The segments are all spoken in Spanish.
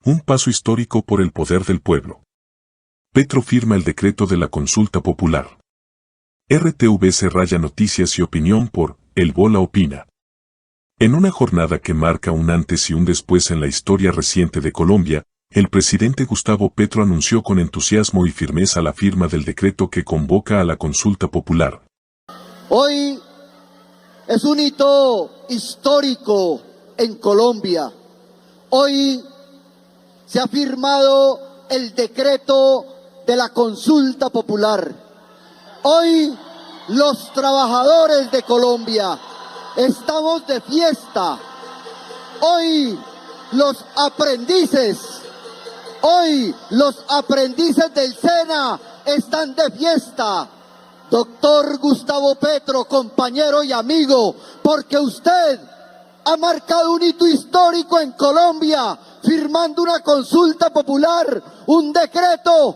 Un paso histórico por el poder del pueblo. Petro firma el decreto de la consulta popular. RTVC raya noticias y opinión por El Bola Opina. En una jornada que marca un antes y un después en la historia reciente de Colombia, el presidente Gustavo Petro anunció con entusiasmo y firmeza la firma del decreto que convoca a la consulta popular. Hoy es un hito histórico en Colombia. Hoy se ha firmado el decreto de la consulta popular. Hoy los trabajadores de Colombia estamos de fiesta. Hoy los aprendices del SENA están de fiesta. Doctor Gustavo Petro, compañero y amigo, porque usted ha marcado un hito histórico en Colombia, firmando una consulta popular, un decreto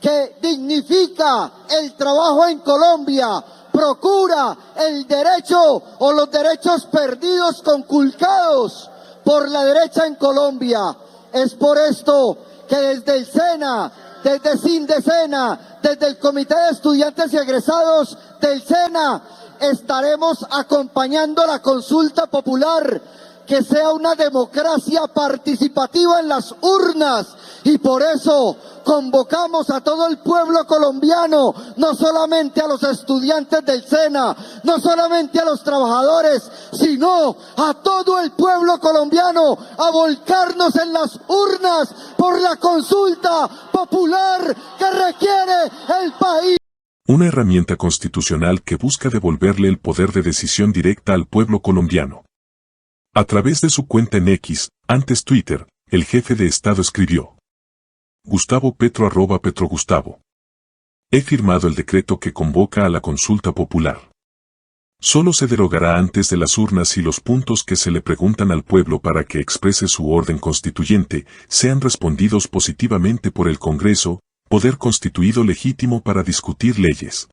que dignifica el trabajo en Colombia, procura el derecho o los derechos perdidos, conculcados por la derecha en Colombia. Es por esto que desde el SENA, desde Sindesena, desde el Comité de Estudiantes y Egresados del SENA, estaremos acompañando la consulta popular, que sea una democracia participativa en las urnas, y por eso convocamos a todo el pueblo colombiano, no solamente a los estudiantes del SENA, no solamente a los trabajadores, sino a todo el pueblo colombiano a volcarnos en las urnas por la consulta popular que requiere el país. Una herramienta constitucional que busca devolverle el poder de decisión directa al pueblo colombiano. A través de su cuenta en X, antes Twitter, el jefe de Estado escribió: Gustavo Petro @PetroGustavo. He firmado el decreto que convoca a la consulta popular. Solo se derogará antes de las urnas si los puntos que se le preguntan al pueblo para que exprese su orden constituyente sean respondidos positivamente por el Congreso, poder constituido legítimo para discutir leyes.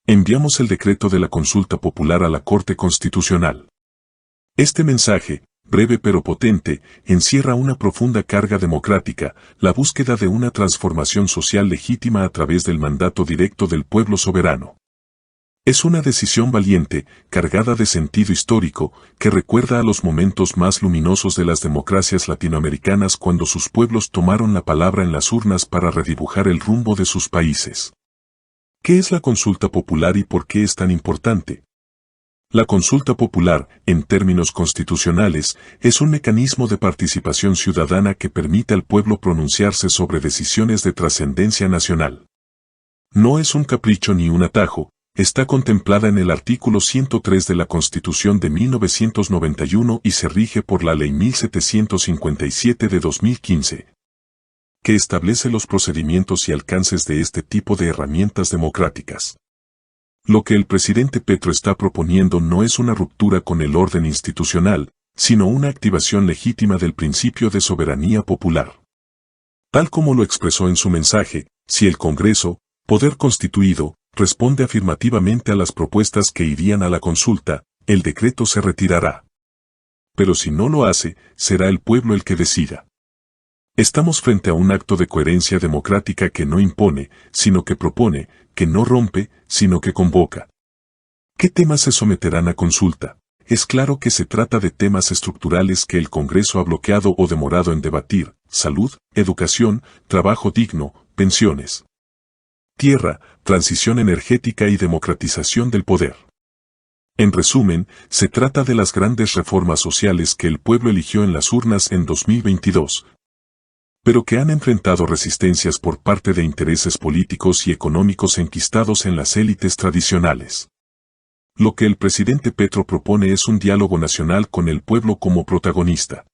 Enviamos el decreto de la consulta popular a la Corte Constitucional. Este mensaje, breve pero potente, encierra una profunda carga democrática, la búsqueda de una transformación social legítima a través del mandato directo del pueblo soberano. Es una decisión valiente, cargada de sentido histórico, que recuerda a los momentos más luminosos de las democracias latinoamericanas cuando sus pueblos tomaron la palabra en las urnas para redibujar el rumbo de sus países. ¿Qué es la consulta popular y por qué es tan importante? La consulta popular, en términos constitucionales, es un mecanismo de participación ciudadana que permite al pueblo pronunciarse sobre decisiones de trascendencia nacional. No es un capricho ni un atajo, está contemplada en el artículo 103 de la Constitución de 1991 y se rige por la Ley 1757 de 2015, que establece los procedimientos y alcances de este tipo de herramientas democráticas. Lo que el presidente Petro está proponiendo no es una ruptura con el orden institucional, sino una activación legítima del principio de soberanía popular. Tal como lo expresó en su mensaje, si el Congreso, poder constituido, responde afirmativamente a las propuestas que irían a la consulta, el decreto se retirará. Pero si no lo hace, será el pueblo el que decida. Estamos frente a un acto de coherencia democrática que no impone, sino que propone, que no rompe, sino que convoca. ¿Qué temas se someterán a consulta? Es claro que se trata de temas estructurales que el Congreso ha bloqueado o demorado en debatir: salud, educación, trabajo digno, pensiones, tierra, transición energética y democratización del poder. En resumen, se trata de las grandes reformas sociales que el pueblo eligió en las urnas en 2022. Pero que han enfrentado resistencias por parte de intereses políticos y económicos enquistados en las élites tradicionales. Lo que el presidente Petro propone es un diálogo nacional con el pueblo como protagonista.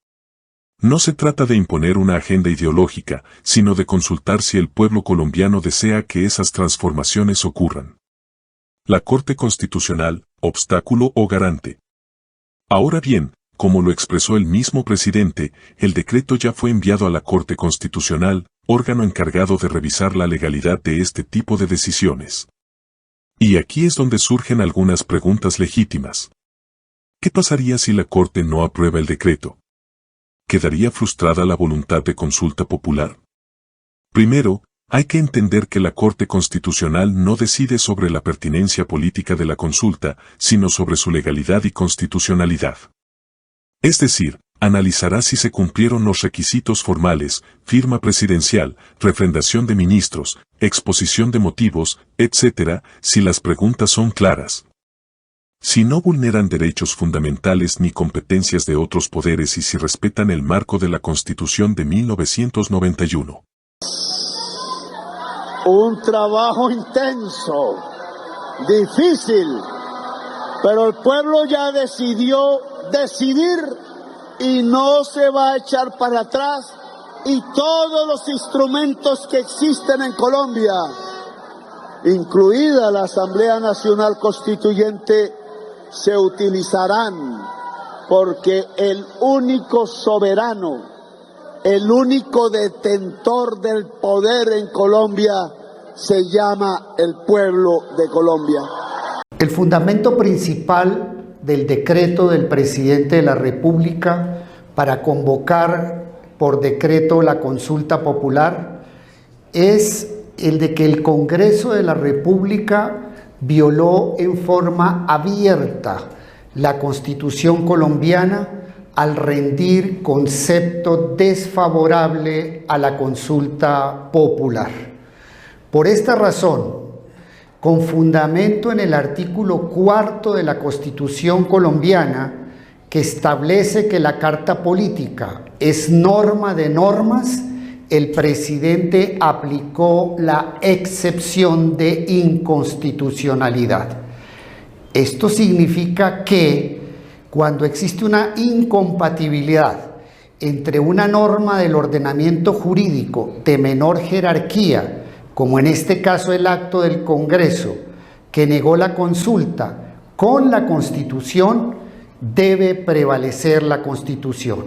No se trata de imponer una agenda ideológica, sino de consultar si el pueblo colombiano desea que esas transformaciones ocurran. La Corte Constitucional, obstáculo o garante. Ahora bien, como lo expresó el mismo presidente, el decreto ya fue enviado a la Corte Constitucional, órgano encargado de revisar la legalidad de este tipo de decisiones. Y aquí es donde surgen algunas preguntas legítimas. ¿Qué pasaría si la Corte no aprueba el decreto? ¿quedaría frustrada la voluntad de consulta popular? Primero, hay que entender que la Corte Constitucional no decide sobre la pertinencia política de la consulta, sino sobre su legalidad y constitucionalidad. Es decir, analizará si se cumplieron los requisitos formales, firma presidencial, refrendación de ministros, exposición de motivos, etc., si las preguntas son claras. Si no vulneran derechos fundamentales ni competencias de otros poderes y si respetan el marco de la Constitución de 1991. Un trabajo intenso, difícil, pero el pueblo ya decidió decidir y no se va a echar para atrás, y todos los instrumentos que existen en Colombia, incluida la Asamblea Nacional Constituyente, se utilizarán, porque el único soberano, el único detentor del poder en Colombia se llama el pueblo de Colombia. El fundamento principal del decreto del presidente de la República para convocar por decreto la consulta popular es el de que el Congreso de la República violó en forma abierta la Constitución colombiana al rendir concepto desfavorable a la consulta popular. Por esta razón, con fundamento en el artículo 4 de la Constitución colombiana, que establece que la Carta Política es norma de normas, el presidente aplicó la excepción de inconstitucionalidad. Esto significa que cuando existe una incompatibilidad entre una norma del ordenamiento jurídico de menor jerarquía, como en este caso el acto del Congreso, que negó la consulta, con la Constitución, debe prevalecer la Constitución.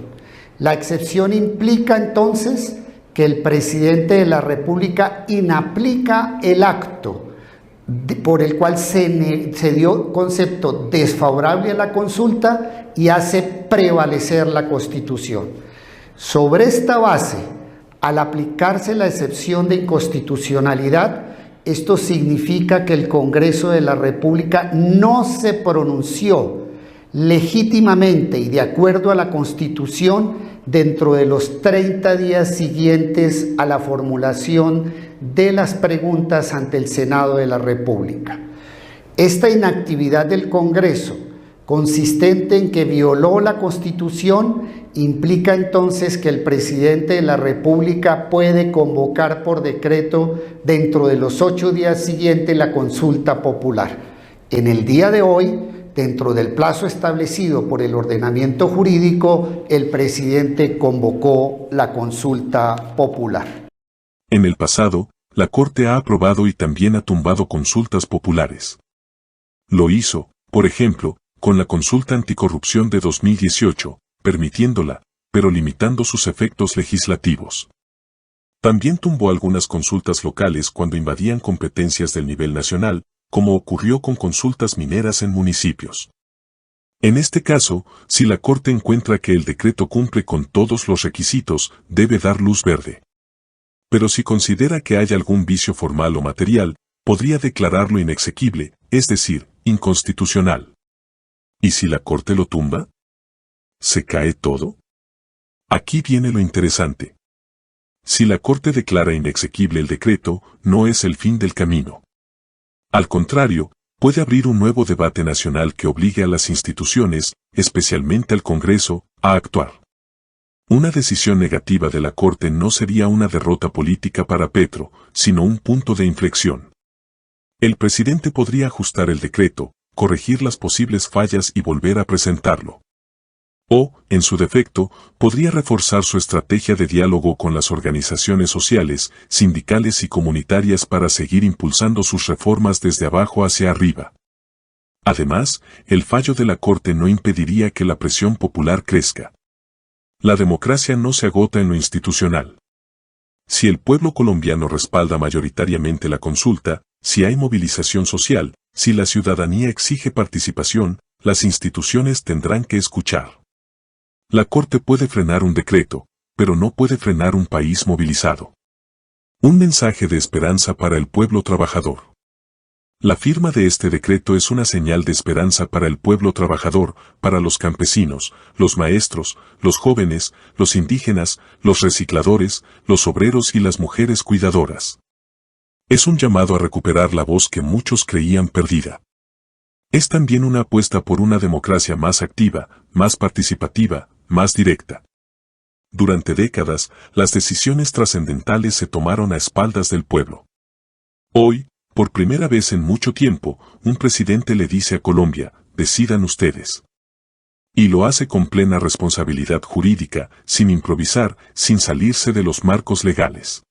La excepción implica entonces que el presidente de la República inaplica el acto por el cual se dio concepto desfavorable a la consulta y hace prevalecer la Constitución. Sobre esta base, al aplicarse la excepción de inconstitucionalidad, esto significa que el Congreso de la República no se pronunció legítimamente y de acuerdo a la Constitución dentro de los 30 días siguientes a la formulación de las preguntas ante el Senado de la República. Esta inactividad del Congreso, consistente en que violó la Constitución, implica entonces que el presidente de la República puede convocar por decreto dentro de los 8 días siguientes la consulta popular. En el día de hoy, dentro del plazo establecido por el ordenamiento jurídico, el presidente convocó la consulta popular. En el pasado, la Corte ha aprobado y también ha tumbado consultas populares. Lo hizo, por ejemplo, con la consulta anticorrupción de 2018, permitiéndola, pero limitando sus efectos legislativos. También tumbó algunas consultas locales cuando invadían competencias del nivel nacional, como ocurrió con consultas mineras en municipios. En este caso, si la Corte encuentra que el decreto cumple con todos los requisitos, debe dar luz verde. Pero si considera que hay algún vicio formal o material, podría declararlo inexequible, es decir, inconstitucional. ¿Y si la Corte lo tumba? ¿Se cae todo? Aquí viene lo interesante. Si la Corte declara inexequible el decreto, no es el fin del camino. Al contrario, puede abrir un nuevo debate nacional que obligue a las instituciones, especialmente al Congreso, a actuar. Una decisión negativa de la Corte no sería una derrota política para Petro, sino un punto de inflexión. El presidente podría ajustar el decreto, corregir las posibles fallas y volver a presentarlo. O, en su defecto, podría reforzar su estrategia de diálogo con las organizaciones sociales, sindicales y comunitarias para seguir impulsando sus reformas desde abajo hacia arriba. Además, el fallo de la Corte no impediría que la presión popular crezca. La democracia no se agota en lo institucional. Si el pueblo colombiano respalda mayoritariamente la consulta, si hay movilización social, si la ciudadanía exige participación, las instituciones tendrán que escuchar. La Corte puede frenar un decreto, pero no puede frenar un país movilizado. Un mensaje de esperanza para el pueblo trabajador. La firma de este decreto es una señal de esperanza para el pueblo trabajador, para los campesinos, los maestros, los jóvenes, los indígenas, los recicladores, los obreros y las mujeres cuidadoras. Es un llamado a recuperar la voz que muchos creían perdida. Es también una apuesta por una democracia más activa, más participativa, más directa. Durante décadas, las decisiones trascendentales se tomaron a espaldas del pueblo. Hoy, por primera vez en mucho tiempo, un presidente le dice a Colombia, decidan ustedes. Y lo hace con plena responsabilidad jurídica, sin improvisar, sin salirse de los marcos legales.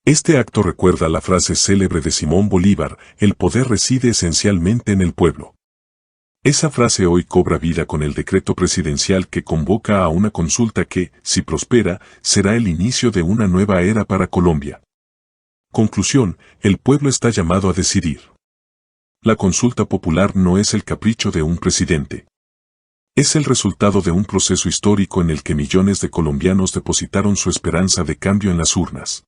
Este acto recuerda la frase célebre de Simón Bolívar, el poder reside esencialmente en el pueblo. Esa frase hoy cobra vida con el decreto presidencial que convoca a una consulta que, si prospera, será el inicio de una nueva era para Colombia. Conclusión, el pueblo está llamado a decidir. La consulta popular no es el capricho de un presidente. Es el resultado de un proceso histórico en el que millones de colombianos depositaron su esperanza de cambio en las urnas.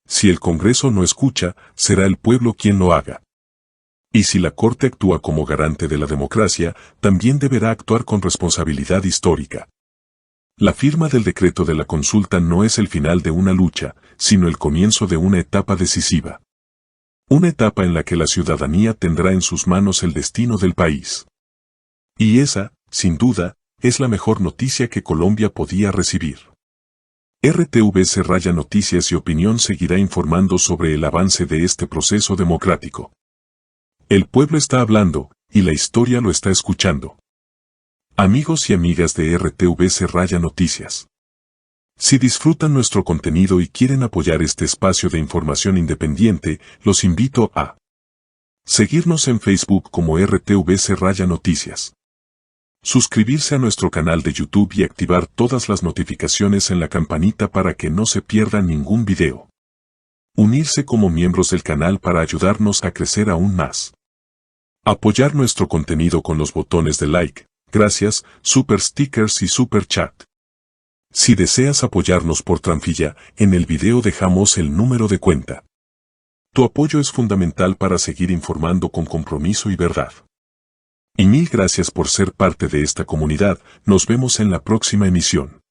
Si el Congreso no escucha, será el pueblo quien lo haga. Y si la Corte actúa como garante de la democracia, también deberá actuar con responsabilidad histórica. La firma del decreto de la consulta no es el final de una lucha, sino el comienzo de una etapa decisiva. Una etapa en la que la ciudadanía tendrá en sus manos el destino del país. Y esa, sin duda, es la mejor noticia que Colombia podía recibir. RTVC Raya Noticias y Opinión seguirá informando sobre el avance de este proceso democrático. El pueblo está hablando, y la historia lo está escuchando. Amigos y amigas de RTVC Raya Noticias. Si disfrutan nuestro contenido y quieren apoyar este espacio de información independiente, los invito a seguirnos en Facebook como RTVC Raya Noticias. Suscribirse a nuestro canal de YouTube y activar todas las notificaciones en la campanita para que no se pierdan ningún video. Unirse como miembros del canal para ayudarnos a crecer aún más. Apoyar nuestro contenido con los botones de like, gracias, super stickers y super chat. Si deseas apoyarnos por Transfilla, en el video dejamos el número de cuenta. Tu apoyo es fundamental para seguir informando con compromiso y verdad. Y mil gracias por ser parte de esta comunidad, nos vemos en la próxima emisión.